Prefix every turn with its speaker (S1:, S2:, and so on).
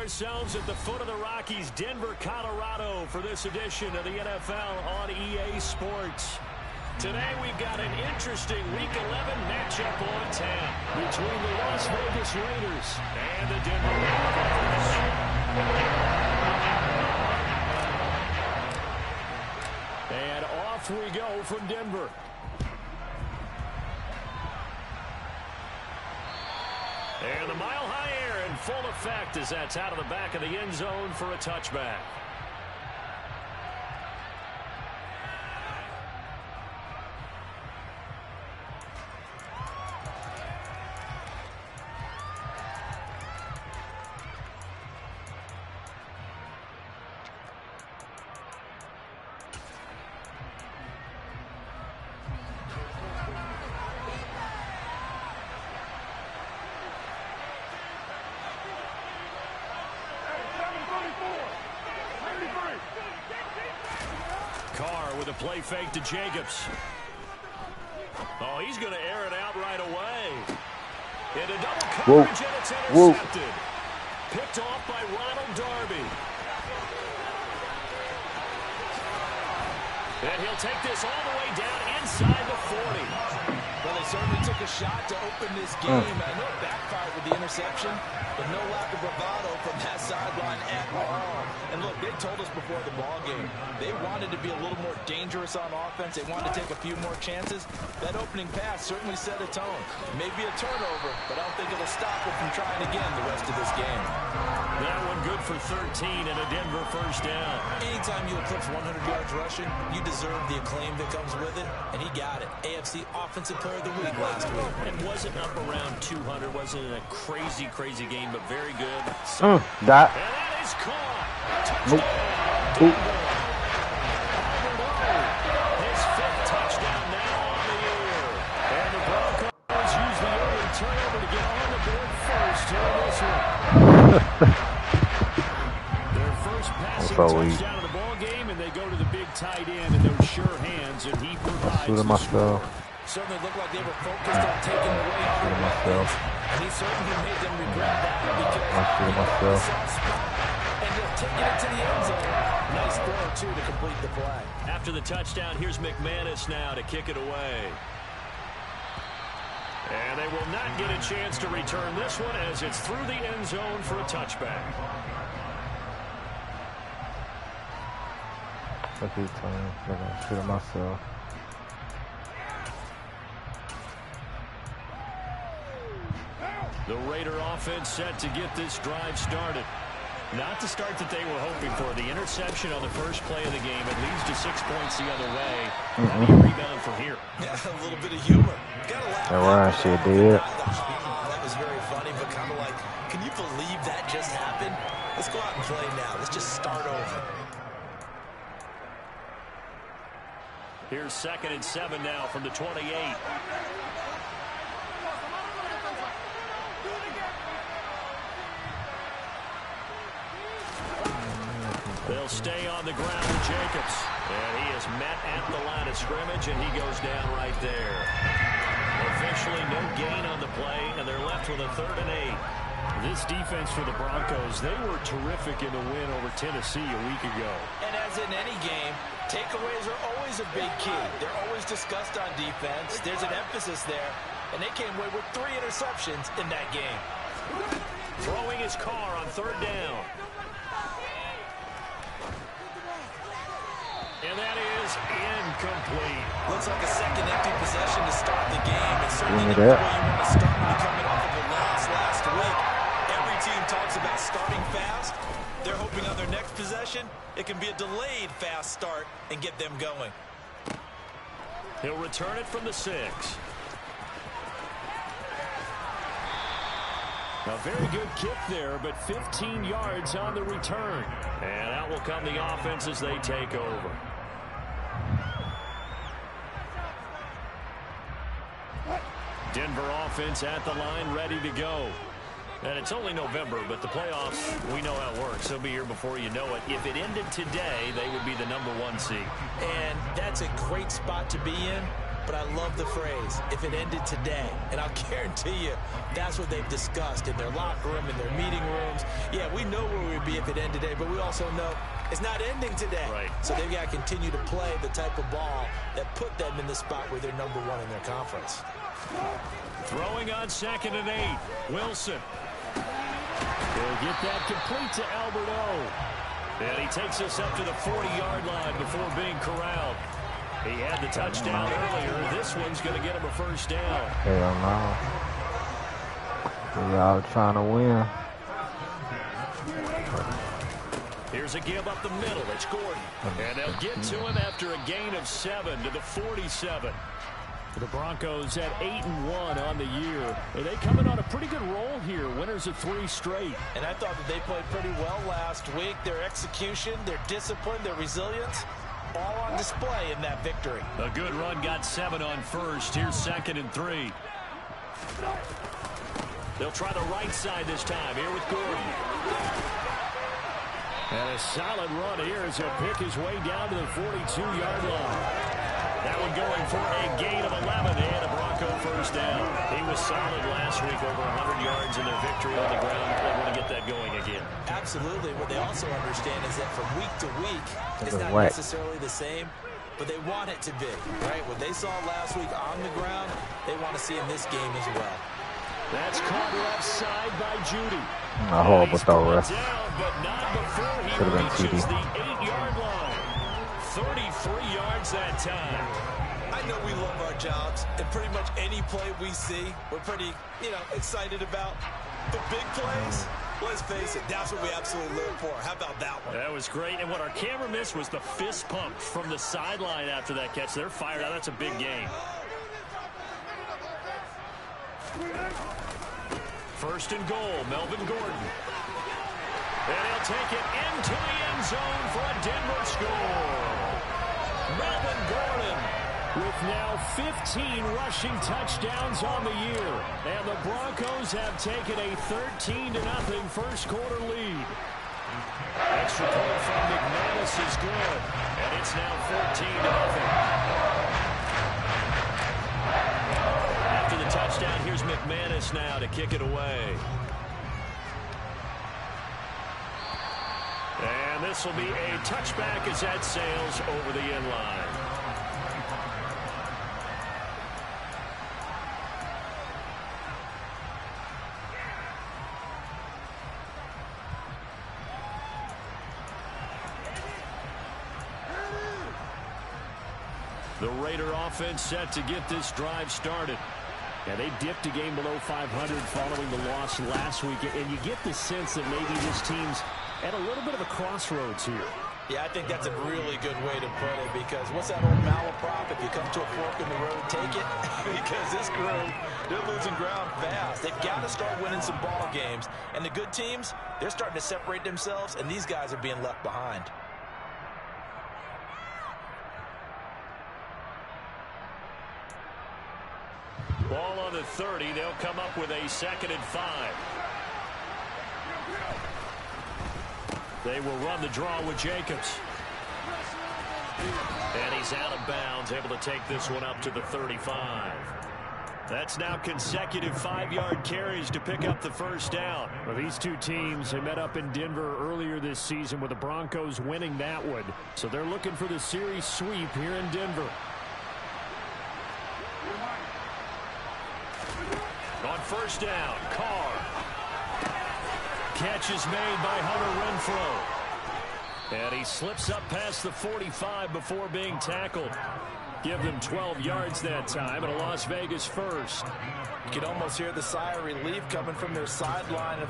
S1: ourselves at the foot of the Rockies, Denver, Colorado, for this edition of the NFL on EA Sports. Today we've got an interesting Week 11 matchup on tap between the Las Vegas Raiders and the Denver Broncos. And off we go from Denver. And the mile-high air in full effect as that's out of the back of the end zone for a touchback. Carr with a play fake to Jacobs. Oh, he's going to air it out right away. Into double coverage, and it's intercepted. Picked off by Ronald Darby. And he'll take this all the way down inside the 40.
S2: Well, they certainly took a shot to open this game. I know it backfired with the interception, but no lack of bravado from that sideline at all. And look, they told us before the ball game, they wanted to be a little more dangerous on offense. They wanted to take a few more chances. That opening pass certainly set a tone. Maybe a turnover, but I don't think it'll stop them from trying again the rest of this game.
S1: That one good for 13 and a Denver first down.
S2: Anytime you eclipse 100 yards rushing, you deserve the acclaim that comes with it, and he got it. AFC Offensive Player of the Week last week.
S1: And wasn't up around 200. Wasn't a crazy game, but very good.
S3: That.
S1: And that is caught. Touchdown. Denver. His fifth touchdown now on the year. And the Broncos use the early turnover to get on the board first here in this one. Their first passing touchdown of the ball game, and they go to the big tight end in those sure hands, and he provides the score.
S2: Certainly looked like they were focused on taking away on offense, and he certainly made them regret that because and just taking it to the end zone. Nice throw, too, to complete the play.
S1: After the touchdown, here's McManus now to kick it away. And they will not get a chance to return this one as it's through the end zone for a touchback.
S3: That's his time. I'm gonna shoot it myself.
S1: The Raider offense set to get this drive started. Not the start that they were hoping for. The interception on the first play of the game. It leads to 6 points the other way. How do you rebound from here?
S2: Yeah, a little bit of humor. Gotta laugh. That was very funny, but kind of like, can you believe that just happened? Let's go out and play now. Let's just start over.
S1: Here's 2nd and 7 now from the 28. They'll stay on the ground with Jacobs. And he is met at the line of scrimmage, and he goes down right there. Officially no gain on the play, and they're left with a 3rd and 8. This defense for the Broncos, they were terrific in the win over Tennessee a week ago.
S2: And as in any game, takeaways are always a big key. They're always discussed on defense. There's an emphasis there, and they came away with 3 interceptions in that game.
S1: Throwing his car on 3rd down. And that is incomplete.
S2: Looks like a second empty possession to start the game. It's certainly not the way you want to start when you're coming off of a loss last week. Every team talks about starting fast. They're hoping on their next possession, it can be a delayed fast start and get them going.
S1: He'll return it from the 6. A very good kick there, but 15 yards on the return. And out will come the offense as they take over. Denver offense at the line, ready to go. And it's only November, but the playoffs, we know how it works. They'll be here before you know it. If it ended today, they would be the #1 seed.
S2: And that's a great spot to be in. but I love the phrase, if it ended today. And I'll guarantee you that's what they've discussed in their locker room, in their meeting rooms. Yeah, we know where we'd be if it ended today, but we also know it's not ending today.
S1: Right.
S2: So they've got to continue to play the type of ball that put them in the spot where they're number one in their conference.
S1: Throwing on 2nd and 8. Wilson. He'll get that complete to Albert O. And he takes us up to the 40-yard line before being corralled. He had the touchdown earlier. This one's going to get him a first down.
S3: Hell no. We all trying to win.
S1: Here's a give up the middle. It's Gordon. And they'll get to him after a gain of 7 to the 47. The Broncos at 8-1 on the year. And they come in on a pretty good roll here. Winners of 3 straight.
S2: And I thought that they played pretty well last week. Their execution, their discipline, their resilience, all on display in that victory.
S1: A good run got 7 on first. Here's 2nd and 3. They'll try the right side this time. Here with Gordon. And a solid run here as he'll pick his way down to the 42-yard line. That one going for a gain of 11 and a Bronco first down. He was solid last week, over 100 yards in their victory on the ground. They want to get that going again.
S2: Absolutely. What they also understand is that from week to week, it's not necessarily the same, but they want it to be, right? What they saw last week on the ground, they want to see in this game as well.
S1: That's caught left side by Judy.
S3: A horrible throw, ref.
S1: But not before he
S3: Should have been
S1: reaches
S3: TD.
S1: the 8-yard line. 33 yards that time.
S2: I know we love our jobs, and pretty much any play we see, we're pretty, excited about. The big plays, let's face it, that's what we absolutely live for. How about that one?
S1: That was great, and what our camera missed was the fist pump from the sideline after that catch. They're fired out. That's a big game. First and goal, Melvin Gordon. And he'll take it into the end zone for a Denver score. Melvin Gordon with now 15 rushing touchdowns on the year. And the Broncos have taken a 13-0 first quarter lead. Extra point from McManus is good. And it's now 14-0. After the touchdown, here's McManus now to kick it away. And this will be a touchback as that sails over the end line. The Raider offense set to get this drive started. Yeah, they dipped a game below 500 following the loss last week. And you get the sense that maybe this team's at a little bit of a crossroads here.
S2: Yeah, I think that's a really good way to put it, because what's that old malaprop? If you come to a fork in the road, take it. Because this group, they're losing ground fast. They've got to start winning some ball games. And the good teams, they're starting to separate themselves, and these guys are being left behind.
S1: Ball on the 30. They'll come up with a 2nd and 5. They will run the draw with Jacobs. And he's out of bounds, able to take this one up to the 35. That's now consecutive 5-yard carries to pick up the first down. Well, these two teams have met up in Denver earlier this season with the Broncos winning that one. So they're looking for the series sweep here in Denver. On first down, Carr. Catch is made by Hunter Renfrow. And he slips up past the 45 before being tackled. Give them 12 yards that time, and a Las Vegas first.
S2: You can almost hear the sigh of relief coming from their sideline and from